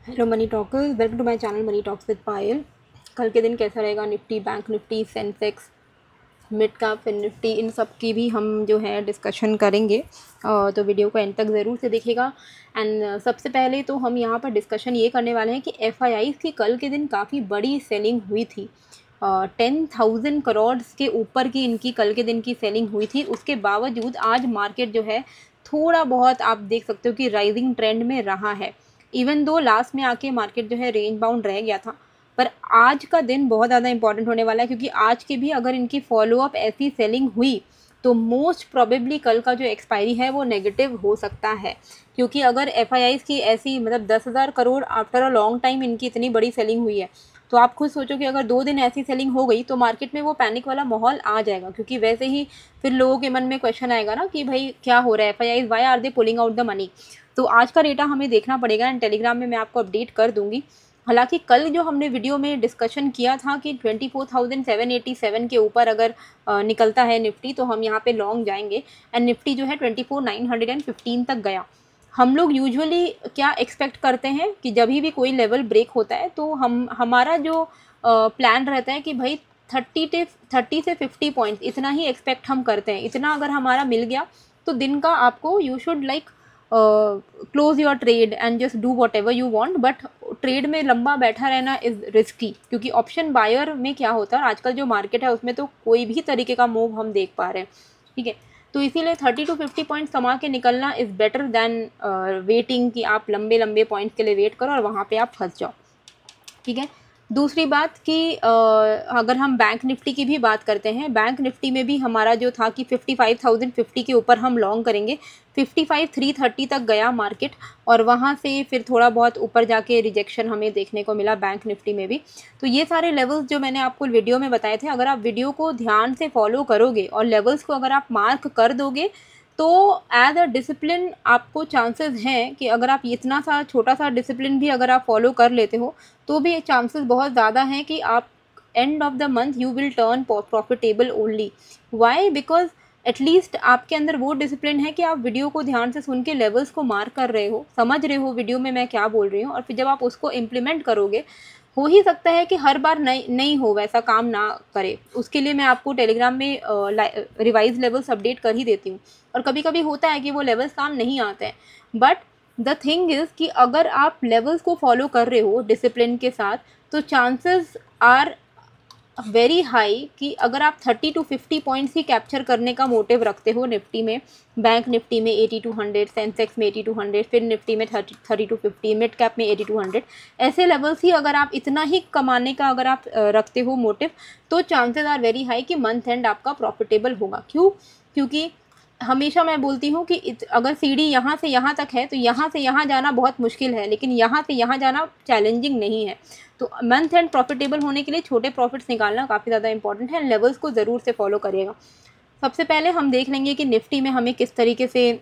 Hello money talkers, welcome to my channel Money Talks with Payal. कल के दिन कैसा रहेगा Nifty, bank Nifty, Sensex, mid cap Nifty, इन सब की भी हम जो है डिस्कशन करेंगे। तो वीडियो को एंड तक ज़रूर से देखिएगा। एंड सबसे पहले तो हम यहाँ पर डिस्कशन ये करने वाले हैं कि एफआईआई की कल के दिन काफ़ी बड़ी सेलिंग हुई थी। 10,000 करोड़ के ऊपर की इनकी कल के दिन की सेलिंग हुई थी। उसके बावजूद आज मार्केट जो है थोड़ा बहुत आप देख सकते हो कि राइजिंग ट्रेंड में रहा है। इवन दो लास्ट में आके मार्केट जो है रेंज बाउंड रह गया था, पर आज का दिन बहुत ज़्यादा इंपॉर्टेंट होने वाला है, क्योंकि आज की भी अगर इनकी फॉलोअप ऐसी सेलिंग हुई तो मोस्ट प्रोबेबली कल का जो एक्सपायरी है वो नेगेटिव हो सकता है। क्योंकि अगर एफआईआईज़ की ऐसी 10,000 crore after a long time इनकी इतनी बड़ी सेलिंग हुई है, तो आप खुद सोचो कि अगर 2 दिन ऐसी सेलिंग हो गई तो मार्केट में वो पैनिक वाला माहौल आ जाएगा। क्योंकि वैसे ही फिर लोगों के मन में क्वेश्चन आएगा ना कि भाई क्या हो रहा है, FIIs why are they pulling out the money. तो आज का डेटा हमें देखना पड़ेगा एंड टेलीग्राम में मैं आपको अपडेट कर दूंगी। हालांकि कल जो हमने वीडियो में डिस्कशन किया था कि 24,787 के ऊपर अगर निकलता है निफ्टी तो हम यहाँ पे लॉन्ग जाएंगे। एंड निफ्टी जो है 24,915 तक गया। हम लोग यूजुअली क्या एक्सपेक्ट करते हैं कि जब भी कोई लेवल ब्रेक होता है तो हमारा जो प्लान रहता है कि भाई 30 से 50 पॉइंट्स इतना ही एक्सपेक्ट हम करते हैं। इतना अगर हमारा मिल गया तो दिन का आपको you should like close your trade and just do what ever you want. But trade में लंबा बैठा रहना इज़ रिस्की, क्योंकि ऑप्शन बायर में क्या होता है और आजकल जो मार्केट है उसमें तो कोई भी तरीके का मूव हम देख पा रहे हैं। ठीक है, तो इसीलिए 30 to 50 पॉइंट्स कमा के निकलना इज़ बेटर दैन वेटिंग कि आप लंबे लंबे पॉइंट्स के लिए वेट करो और वहाँ पे आप फंस जाओ। ठीक है, दूसरी बात कि अगर हम बैंक निफ्टी की भी बात करते हैं, बैंक निफ्टी में भी हमारा जो था कि 55,050 के ऊपर हम लॉन्ग करेंगे। 55,330 तक गया मार्केट और वहाँ से फिर थोड़ा बहुत ऊपर जाके रिजेक्शन हमें देखने को मिला बैंक निफ्टी में भी। तो ये सारे लेवल्स जो मैंने आपको वीडियो में बताए थे, अगर आप वीडियो को ध्यान से फॉलो करोगे और लेवल्स को अगर आप मार्क कर दोगे तो एज अ डिसिप्लिन आपको चांसेस हैं कि अगर आप इतना सा छोटा सा डिसिप्लिन भी अगर आप फॉलो कर लेते हो तो भी चांसेस बहुत ज़्यादा हैं कि आप end of the month you will turn profitable only. Why? Because at least आपके अंदर वो डिसिप्लिन है कि आप वीडियो को ध्यान से सुन के लेवल्स को मार्क कर रहे हो, समझ रहे हो वीडियो में मैं क्या बोल रही हूँ, और फिर जब आप उसको इम्प्लीमेंट करोगे हो ही सकता है कि हर बार नहीं हो, वैसा काम ना करे। उसके लिए मैं आपको टेलीग्राम में रिवाइज लेवल्स अपडेट कर ही देती हूँ। और कभी कभी होता है कि वो लेवल्स काम नहीं आते हैं, बट द थिंग इज़ कि अगर आप लेवल्स को फॉलो कर रहे हो डिसिप्लिन के साथ तो चांसेस आर वेरी हाई कि अगर आप 30 to 50 पॉइंट्स ही कैप्चर करने का मोटिव रखते हो निफ्टी में, बैंक निफ्टी में 80-200, सेंसेक्स में 80-200, फिर निफ्टी में 30 to 50, मिड कैप में 80-200, ऐसे लेवल्स ही अगर आप इतना ही कमाने का अगर आप रखते हो मोटिव तो चांसेस आर वेरी हाई कि मंथ एंड आपका प्रॉफिटेबल होगा। क्यों? क्योंकि हमेशा मैं बोलती हूँ कि अगर सीढ़ी यहाँ से यहाँ तक है तो यहाँ से यहाँ जाना बहुत मुश्किल है, लेकिन यहाँ से यहाँ जाना चैलेंजिंग नहीं है। तो मंथ एंड प्रॉफिटेबल होने के लिए छोटे प्रॉफिट्स निकालना काफ़ी ज़्यादा इंपॉर्टेंट है। लेवल्स को ज़रूर से फॉलो करिएगा। सबसे पहले हम देख लेंगे कि निफ्टी में हमें किस तरीके से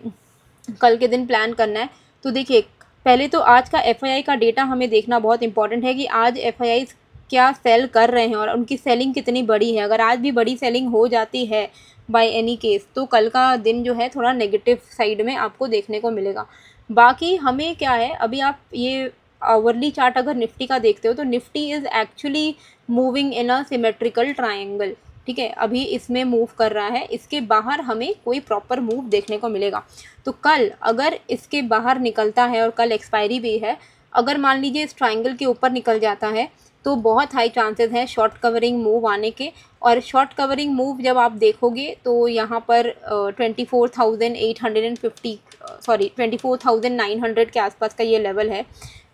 कल के दिन प्लान करना है। तो देखिए, पहले तो आज का एफआईआई का डेटा हमें देखना बहुत इंपॉर्टेंट है कि आज एफआईआई क्या सेल कर रहे हैं और उनकी सेलिंग कितनी बड़ी है। अगर आज भी बड़ी सेलिंग हो जाती है बाय एनी केस तो कल का दिन जो है थोड़ा नेगेटिव साइड में आपको देखने को मिलेगा। बाकी हमें क्या है, अभी आप ये आवरली चार्ट अगर निफ्टी का देखते हो तो Nifty is actually moving in a symmetrical triangle. ठीक है, अभी इसमें मूव कर रहा है, इसके बाहर हमें कोई प्रॉपर मूव देखने को मिलेगा। तो कल अगर इसके बाहर निकलता है और कल एक्सपायरी भी है, अगर मान लीजिए इस ट्रायंगल के ऊपर निकल जाता है तो बहुत हाई चांसेस हैं शॉर्ट कवरिंग मूव आने के। और शॉर्ट कवरिंग मूव जब आप देखोगे तो यहाँ पर 24,900 के आसपास का ये लेवल है।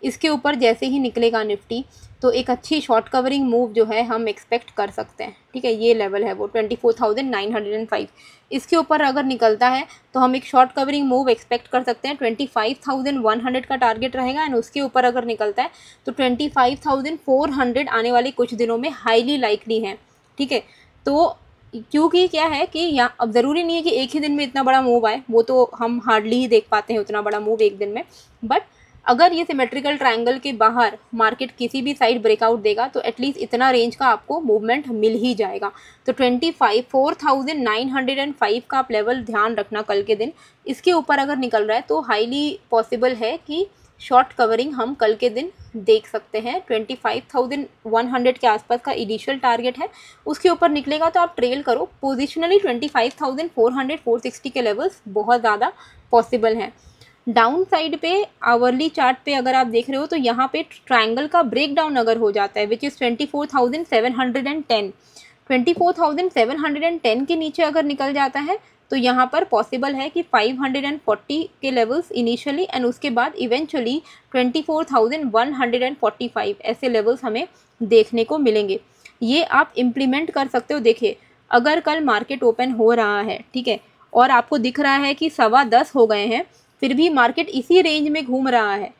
इसके ऊपर जैसे ही निकलेगा निफ्टी तो एक अच्छी शॉर्ट कवरिंग मूव जो है हम एक्सपेक्ट कर सकते हैं। ठीक है, ये लेवल है वो 24,905। इसके ऊपर अगर निकलता है तो हम एक शॉर्ट कवरिंग मूव एक्सपेक्ट कर सकते हैं। 25,100 का टारगेट रहेगा एंड उसके ऊपर अगर निकलता है तो 25,400 आने वाले कुछ दिनों में हाईली लाइकली है। ठीक है, तो क्योंकि क्या है कि यहाँ अब ज़रूरी नहीं है कि एक ही दिन में इतना बड़ा मूव आए, वो तो हम हार्डली ही देख पाते हैं उतना बड़ा मूव एक दिन में। बट अगर ये सिमेट्रिकल ट्रायंगल के बाहर मार्केट किसी भी साइड ब्रेकआउट देगा तो एटलीस्ट इतना रेंज का आपको मूवमेंट मिल ही जाएगा। तो 4,905 का आप लेवल ध्यान रखना कल के दिन। इसके ऊपर अगर निकल रहा है तो हाईली पॉसिबल है कि शॉर्ट कवरिंग हम कल के दिन देख सकते हैं। 25,100 के आसपास का इनिशियल टारगेट है, उसके ऊपर निकलेगा तो आप ट्रेल करो। पोजिशनली 25,400 460 के लेवल्स बहुत ज़्यादा पॉसिबल हैं। डाउन साइड पे आवरली चार्ट पे अगर आप देख रहे हो तो यहाँ पे ट्रायंगल का ब्रेक डाउन अगर हो जाता है विच इज़ 24,710, 24,710 के नीचे अगर निकल जाता है तो यहाँ पर पॉसिबल है कि 540 के लेवल्स इनिशियली एंड उसके बाद इवेंचुअली 24,145 ऐसे लेवल्स हमें देखने को मिलेंगे। ये आप इम्प्लीमेंट कर सकते हो। देखिए, अगर कल मार्केट ओपन हो रहा है, ठीक है, और आपको दिख रहा है कि 10:15 हो गए हैं, फिर भी मार्केट इसी रेंज में घूम रहा है,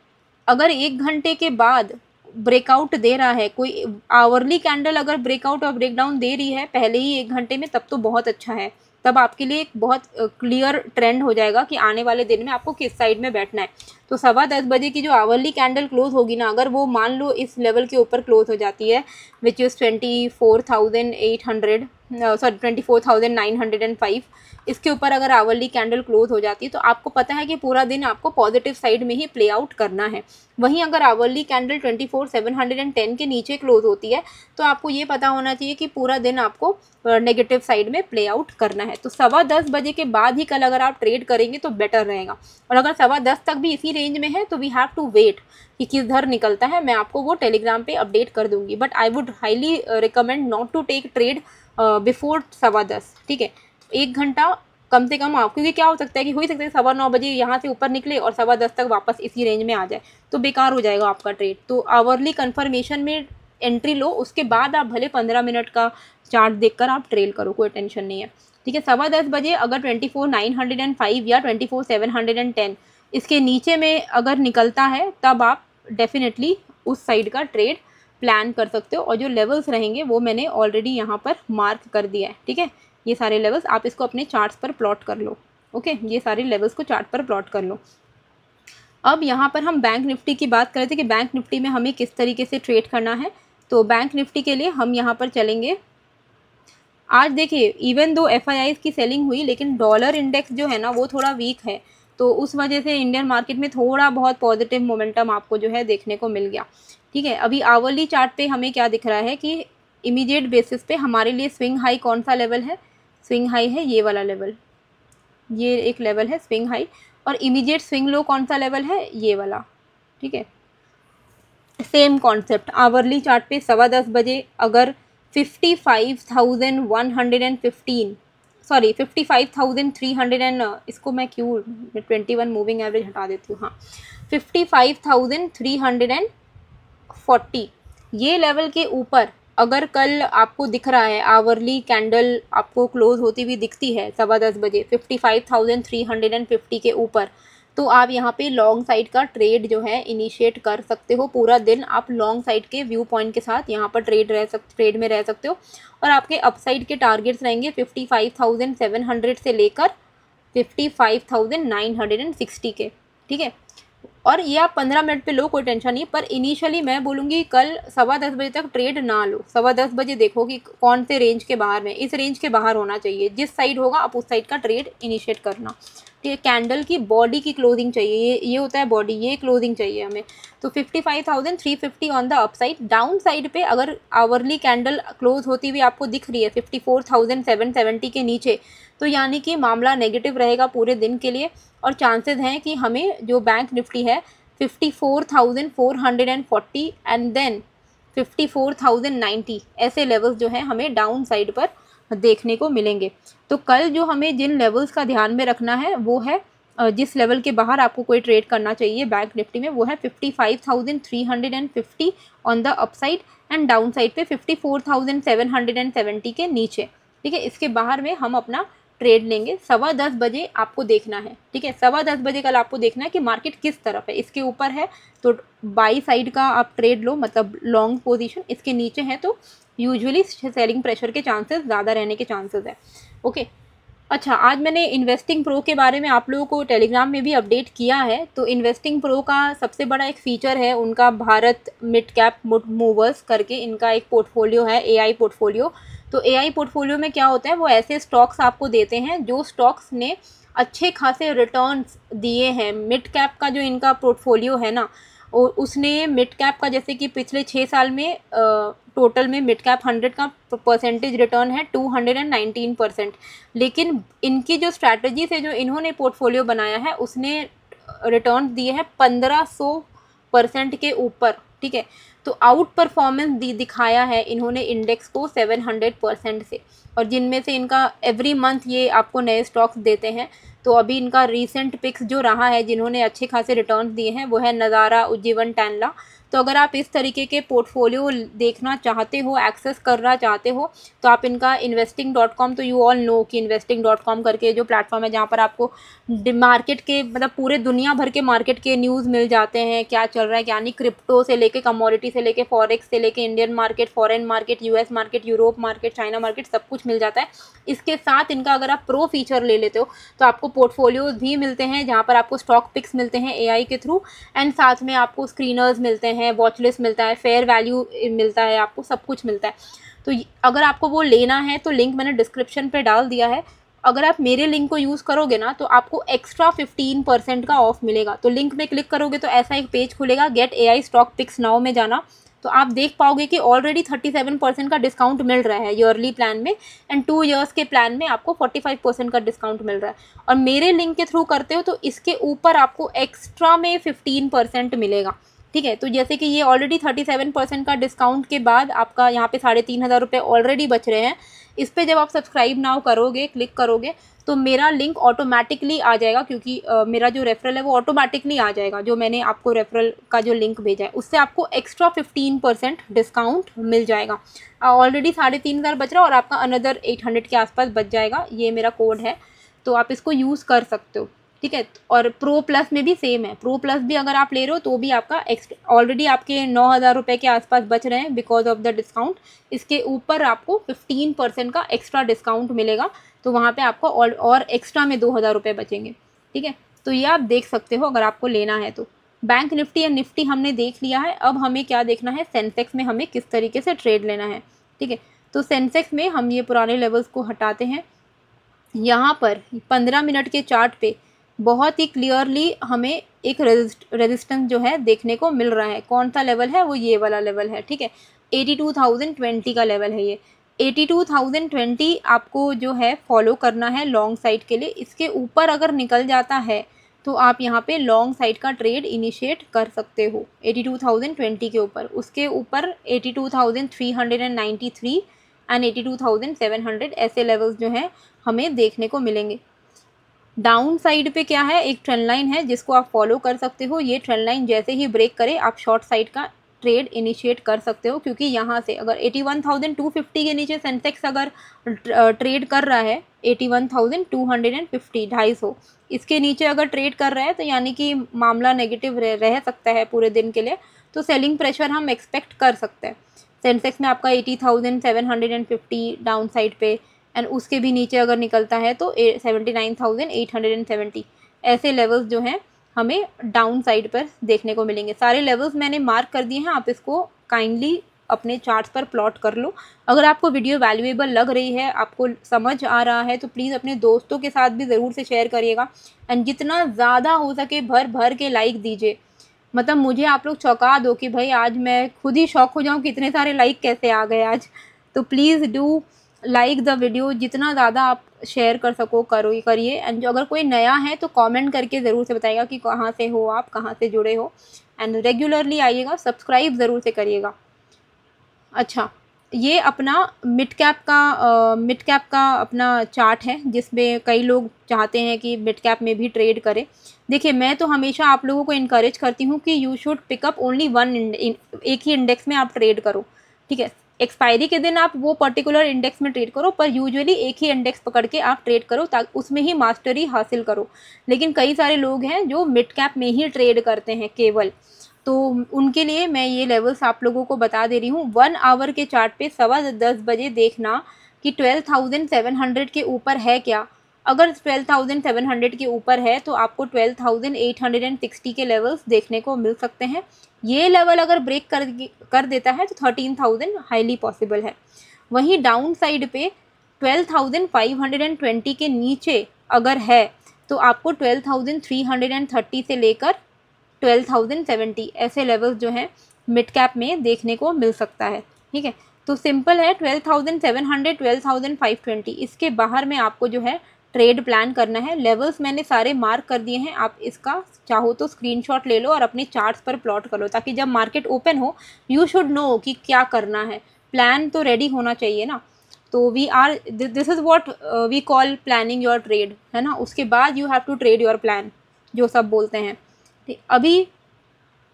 अगर 1 घंटे के बाद ब्रेकआउट दे रहा है, कोई आवरली कैंडल अगर ब्रेकआउट और ब्रेकडाउन दे रही है पहले ही 1 घंटे में, तब तो बहुत अच्छा है। तब आपके लिए एक बहुत क्लियर ट्रेंड हो जाएगा कि आने वाले दिन में आपको किस साइड में बैठना है। तो 10:15 बजे की जो आवरली कैंडल क्लोज होगी ना, अगर वो मान लो इस लेवल के ऊपर क्लोज हो जाती है विच इज़ 24,905, इसके ऊपर अगर आवरली कैंडल क्लोज हो जाती है तो आपको पता है कि पूरा दिन आपको पॉजिटिव साइड में ही प्ले आउट करना है। वहीं अगर आवरली कैंडल 24,710 के नीचे क्लोज होती है तो आपको ये पता होना चाहिए कि पूरा दिन आपको नेगेटिव साइड में प्ले आउट करना है। तो 10:15 बजे के बाद ही कल अगर आप ट्रेड करेंगे तो बेटर रहेगा। और अगर 10:15 तक भी इसी रेंज में है तो वी हैव टू वेट कि किधर निकलता है। मैं आपको वो टेलीग्राम पे अपडेट कर दूंगी, but I would highly recommend not to take trade before 10:15, ठीक है। 1 घंटा कम से कम आप, क्योंकि क्या हो सकता है कि हो ही सकता है 9:15 बजे यहाँ से ऊपर निकले और 10:15 तक वापस इसी रेंज में आ जाए, तो बेकार हो जाएगा आपका ट्रेड। तो आवरली कन्फर्मेशन में एंट्री लो, उसके बाद आप भले 15 मिनट का चार्ट देखकर आप ट्रेल करो, कोई टेंशन नहीं है, ठीक है। 10:15 बजे अगर 24,905 या 24,710 इसके नीचे में अगर निकलता है तब आप डेफिनेटली उस साइड का ट्रेड प्लान कर सकते हो। और जो लेवल्स रहेंगे वो मैंने ऑलरेडी यहाँ पर मार्क कर दिया है, ठीक है। ये सारे लेवल्स आप इसको अपने चार्ट्स पर प्लॉट कर लो, ओके। ये सारे लेवल्स को चार्ट पर प्लॉट कर लो। अब यहाँ पर हम बैंक निफ्टी की बात कर रहे थे कि बैंक निफ्टी में हमें किस तरीके से ट्रेड करना है। तो बैंक निफ्टी के लिए हम यहाँ पर चलेंगे। आज देखिए, इवन दो FIIs की सेलिंग हुई लेकिन डॉलर इंडेक्स जो है ना वो थोड़ा वीक है, तो उस वजह से इंडियन मार्केट में थोड़ा बहुत पॉजिटिव मोमेंटम आपको जो है देखने को मिल गया, ठीक है। अभी आवरली चार्ट पे हमें क्या दिख रहा है कि इमीडिएट बेसिस पे हमारे लिए स्विंग हाई कौन सा लेवल है, स्विंग हाई है ये वाला लेवल, ये एक लेवल है स्विंग हाई, और इमीडिएट स्विंग लो कौन सा लेवल है, ये वाला, ठीक है। सेम कॉन्सेप्ट आवरली चार्ट पे 10:15 बजे अगर 55,115 सॉरी 55,300 एंड इसको मैं क्यों 21 मूविंग एवरेज हटा देती हूँ, हाँ 55,340 ये लेवल के ऊपर अगर कल आपको दिख रहा है, आवरली कैंडल आपको क्लोज होती हुई दिखती है 10:15 बजे 55,350 के ऊपर, तो आप यहाँ पे लॉन्ग साइड का ट्रेड जो है इनिशिएट कर सकते हो। पूरा दिन आप लॉन्ग साइड के व्यू पॉइंट के साथ यहाँ पर ट्रेड में रह सकते हो। और आपके अपसाइड के टारगेट्स रहेंगे 55,700 से लेकर 55,960 के, ठीक है। और ये आप 15 मिनट पे लो, कोई टेंशन नहीं, पर इनिशियली मैं बोलूँगी कल 10:15 बजे तक ट्रेड ना लो। 10:15 बजे देखो कि कौन से रेंज के बाहर में, इस रेंज के बाहर होना चाहिए, जिस साइड होगा आप उस साइड का ट्रेड इनिशिएट करना, ठीक है। कैंडल की बॉडी की क्लोजिंग चाहिए, ये होता है बॉडी, ये क्लोजिंग चाहिए हमें। तो 55,350 on the upside. Down side पे अगर आवरली कैंडल क्लोज होती हुई आपको दिख रही है 54,770 के नीचे, तो यानी कि मामला नेगेटिव रहेगा पूरे दिन के लिए, और चांसेस हैं कि हमें जो बैंक निफ्टी है 54,440 एंड देन 54,090 ऐसे लेवल्स जो हैं हमें डाउन साइड पर देखने को मिलेंगे। तो कल जो हमें जिन लेवल्स का ध्यान में रखना है वो है, जिस लेवल के बाहर आपको कोई ट्रेड करना चाहिए बैंक निफ्टी में, वो है 55,350 on the upside and down side पे 54,770 के नीचे, ठीक है। इसके बाहर में हम अपना ट्रेड लेंगे। 10:15 बजे आपको देखना है, ठीक है। 10:15 बजे कल आपको देखना है कि मार्केट किस तरफ है, इसके ऊपर है तो बाई साइड का आप ट्रेड लो, मतलब लॉन्ग पोजीशन, इसके नीचे है तो यूजुअली सेलिंग प्रेशर के चांसेस ज़्यादा रहने के चांसेस है, ओके। अच्छा, आज मैंने इन्वेस्टिंग प्रो के बारे में आप लोगों को टेलीग्राम में भी अपडेट किया है। तो इन्वेस्टिंग प्रो का सबसे बड़ा एक फ़ीचर है उनका भारत मिड कैप मूवर्स करके, इनका एक पोर्टफोलियो है AI पोर्टफोलियो। तो AI पोर्टफोलियो में क्या होता है, वो ऐसे स्टॉक्स आपको देते हैं जो स्टॉक्स ने अच्छे खासे रिटर्न्स दिए हैं। मिड कैप का जो इनका पोर्टफोलियो है ना, उसने मिड कैप का, जैसे कि पिछले 6 साल में टोटल में मिड कैप 100 का परसेंटेज रिटर्न है 219%। लेकिन इनकी जो स्ट्रैटेजी से जो इन्होंने पोर्टफोलियो बनाया है उसने रिटर्न दिए हैं 1500% के ऊपर, ठीक है। तो आउट परफॉर्मेंस दिखाया है इन्होंने इंडेक्स को 700% से, और जिनमें से इनका एवरी मंथ ये आपको नए स्टॉक्स देते हैं। तो अभी इनका रीसेंट पिक्स जो रहा है जिन्होंने अच्छे खासे रिटर्न दिए हैं वो है नज़ारा, उज्जीवन, टैनला। तो अगर आप इस तरीके के पोर्टफोलियो देखना चाहते हो, एक्सेस करना चाहते हो, तो आप इनका investing.com, तो यू ऑल नो कि investing.com करके जो प्लेटफॉर्म है जहाँ पर आपको मार्केट के मतलब पूरे दुनिया भर के मार्केट के न्यूज़ मिल जाते हैं, क्या चल रहा है क्या नहीं, क्रिप्टो से लेके कमोडिटी से लेके फॉरेक्स से लेके Indian market, foreign market, US market, Europe market, China market, सब कुछ मिल जाता है। इसके साथ इनका अगर आप प्रो फीचर ले लेते हो तो आपको पोर्टफोलियोज भी मिलते हैं जहाँ पर आपको स्टॉक पिक्स मिलते हैं एआई के थ्रू, एंड साथ में आपको स्क्रीनर्स मिलते हैं, वॉच लिस्ट मिलता है, फेयर वैल्यू मिलता है, आपको सब कुछ मिलता है। तो अगर आपको वो लेना है तो लिंक मैंने डिस्क्रिप्शन पे डाल दिया है। अगर आप मेरे लिंक को यूज़ करोगे ना तो आपको एक्स्ट्रा 15% का ऑफ मिलेगा। तो लिंक में क्लिक करोगे तो ऐसा एक पेज खुलेगा, get AI stock picks now में जाना, तो आप देख पाओगे कि ऑलरेडी 37% का डिस्काउंट मिल रहा है ईयरली प्लान में, एंड 2 ईयर्स के प्लान में आपको 45% का डिस्काउंट मिल रहा है। और मेरे लिंक के थ्रू करते हो तो इसके ऊपर आपको एक्स्ट्रा में 15% मिलेगा, ठीक है। तो जैसे कि ये ऑलरेडी 37% का डिस्काउंट के बाद आपका यहाँ पे 3500 रुपये ऑलरेडी बच रहे हैं। इस पर जब आप सब्सक्राइब नाउ करोगे, क्लिक करोगे, तो मेरा लिंक ऑटोमेटिकली आ जाएगा, क्योंकि मेरा जो रेफरल है वो ऑटोमेटिकली आ जाएगा, जो मैंने आपको रेफरल का जो लिंक भेजा है उससे आपको एक्स्ट्रा 15% डिस्काउंट मिल जाएगा। ऑलरेडी 3500 बच रहा है और आपका अनदर 800 के आसपास बच जाएगा। ये मेरा कोड है, तो आप इसको यूज़ कर सकते हो, ठीक है। और प्रो प्लस में भी सेम है, प्रो प्लस भी अगर आप ले रहे हो तो भी आपका ऑलरेडी आपके 9000 रुपये के आसपास बच रहे हैं बिकॉज ऑफ द डिस्काउंट। इसके ऊपर आपको 15% का एक्स्ट्रा डिस्काउंट मिलेगा, तो वहाँ पे आपको और एक्स्ट्रा में 2000 रुपये बचेंगे, ठीक है। तो ये आप देख सकते हो अगर आपको लेना है तो। बैंक निफ्टी या निफ्टी हमने देख लिया है, अब हमें क्या देखना है, सेंसेक्स में हमें किस तरीके से ट्रेड लेना है, ठीक है। तो सेंसेक्स में हम ये पुराने लेवल्स को हटाते हैं। यहाँ पर 15 मिनट के चार्ट पे बहुत ही क्लियरली हमें एक रेजिस्टेंस जो है देखने को मिल रहा है। कौन सा लेवल है, वो ये वाला लेवल है, ठीक है। 82,020 का लेवल है ये। 82,020 आपको जो है फॉलो करना है लॉन्ग साइड के लिए। इसके ऊपर अगर निकल जाता है तो आप यहाँ पे लॉन्ग साइड का ट्रेड इनिशिएट कर सकते हो 82,020 के ऊपर। उसके ऊपर 82,393 एंड 82,700 ऐसे लेवल्स जो हैं हमें देखने को मिलेंगे। डाउन साइड पे क्या है, एक ट्रेंड लाइन है जिसको आप फॉलो कर सकते हो। ये ट्रेंड लाइन जैसे ही ब्रेक करे आप शॉर्ट साइड का ट्रेड इनिशिएट कर सकते हो, क्योंकि यहाँ से अगर 81,250 के नीचे सेंसेक्स अगर ट्रेड कर रहा है 81,250 250 इसके नीचे अगर ट्रेड कर रहा है तो यानी कि मामला नेगेटिव रह सकता है पूरे दिन के लिए। तो सेलिंग प्रेशर हम एक्सपेक्ट कर सकते हैं। सेंसेक्स में आपका 80,750 डाउन साइड पे, एंड उसके भी नीचे अगर निकलता है तो 79,870 ऐसे लेवल्स जो हैं हमें डाउन साइड पर देखने को मिलेंगे। सारे लेवल्स मैंने मार्क कर दिए हैं, आप इसको काइंडली अपने चार्ट्स पर प्लॉट कर लो। अगर आपको वीडियो वैल्यूएबल लग रही है, आपको समझ आ रहा है, तो प्लीज़ अपने दोस्तों के साथ भी ज़रूर से शेयर करिएगा, एंड जितना ज़्यादा हो सके भर भर के लाइक दीजिए। मतलब मुझे आप लोग चौंका दो कि भाई आज मैं खुद ही शॉक हो जाऊँ कि इतने सारे लाइक कैसे आ गए आज। तो please do like the video, जितना ज़्यादा आप शेयर कर सको करिए। एंड जो अगर कोई नया है तो कमेंट करके ज़रूर से बताइएगा कि कहाँ से हो आप, कहाँ से जुड़े हो, एंड रेगुलरली आइएगा, सब्सक्राइब ज़रूर से करिएगा। अच्छा, ये अपना मिड कैप का अपना चार्ट है जिसमें कई लोग चाहते हैं कि मिड कैप में भी ट्रेड करें। देखिए, मैं तो हमेशा आप लोगों को इनकरेज करती हूँ कि you should pickup only one, एक ही इंडेक्स में आप ट्रेड करो, ठीक है। एक्सपायरी के दिन आप वो पर्टिकुलर इंडेक्स में ट्रेड करो, पर यूजुअली एक ही इंडेक्स पकड़ के आप ट्रेड करो ताकि उसमें ही मास्टरी हासिल करो। लेकिन कई सारे लोग हैं जो मिड कैप में ही ट्रेड करते हैं केवल, तो उनके लिए मैं ये लेवल्स आप लोगों को बता दे रही हूँ। 1 आवर के चार्ट पे 10:15 बजे देखना कि 12,700 के ऊपर है क्या। अगर 12,700 के ऊपर है तो आपको 12,860 के लेवल्स देखने को मिल सकते हैं। ये लेवल अगर ब्रेक कर देता है तो 13,000 हाईली पॉसिबल है। वहीं डाउन साइड पे 12,520 के नीचे अगर है तो आपको 12,330 से लेकर 12,070 ऐसे लेवल्स जो हैं मिड कैप में देखने को मिल सकता है। ठीक है, तो सिंपल है 12,700, 12,520 इसके बाहर में आपको जो है ट्रेड प्लान करना है। लेवल्स मैंने सारे मार्क कर दिए हैं, आप इसका चाहो तो स्क्रीनशॉट ले लो और अपने चार्ट्स पर प्लॉट कर लो, ताकि जब मार्केट ओपन हो यू शुड नो कि क्या करना है। प्लान तो रेडी होना चाहिए ना। तो this is what we call planning your trade, है ना। उसके बाद you have to trade your plan, जो सब बोलते हैं। ठीक, अभी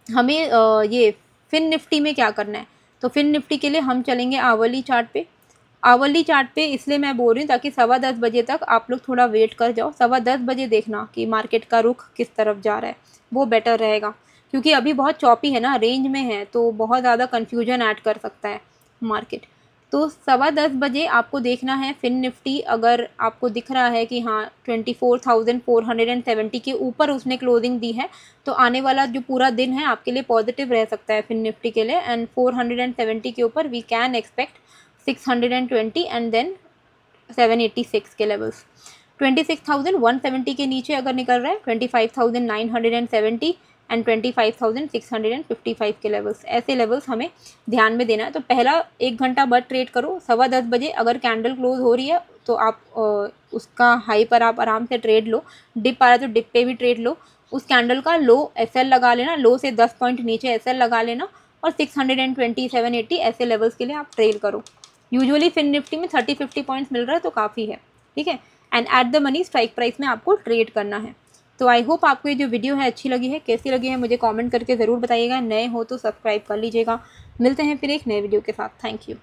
हमें ये फिन निफ्टी में क्या करना है, तो फिन निफ्टी के लिए हम चलेंगे आवरली चार्ट पे। आवरली चार्ट पे इसलिए मैं बोल रही हूँ ताकि 10:15 बजे तक आप लोग थोड़ा वेट कर जाओ। 10:15 बजे देखना कि मार्केट का रुख किस तरफ जा रहा है, वो बेटर रहेगा, क्योंकि अभी बहुत चॉपी है ना, रेंज में है, तो बहुत ज़्यादा कन्फ्यूजन ऐड कर सकता है मार्केट। तो 10:15 बजे आपको देखना है फिन निफ्टी। अगर आपको दिख रहा है कि हाँ 24,470 के ऊपर उसने क्लोजिंग दी है, तो आने वाला जो पूरा दिन है आपके लिए पॉजिटिव रह सकता है फिन निफ्टी के लिए। एंड 470 के ऊपर we can expect 620 and then 786 के लेवल्स। 26,170 के नीचे अगर निकल रहा है 25,970 एंड 25,655 के लेवल्स, ऐसे लेवल्स हमें ध्यान में देना है। तो पहला 1 घंटा बाद ट्रेड करो 10:15 बजे। अगर कैंडल क्लोज हो रही है तो आप उसका हाई पर आप आराम से ट्रेड लो, डिप आ रहा है तो डिप पे भी ट्रेड लो। उस कैंडल का लो एसएल लगा लेना, लो से 10 पॉइंट नीचे एसएल लगा लेना, और 620 780 ऐसे लेवल्स के लिए आप ट्रेड करो। यूजुअली फिन निफ्टी में 30-50 पॉइंट्स मिल रहा है तो काफ़ी है। ठीक है, and at the money strike price में आपको ट्रेड करना है। तो आई होप आपको ये जो वीडियो है अच्छी लगी है। कैसी लगी है मुझे कमेंट करके ज़रूर बताइएगा। नए हो तो सब्सक्राइब कर लीजिएगा। मिलते हैं फिर एक नए वीडियो के साथ। Thank you.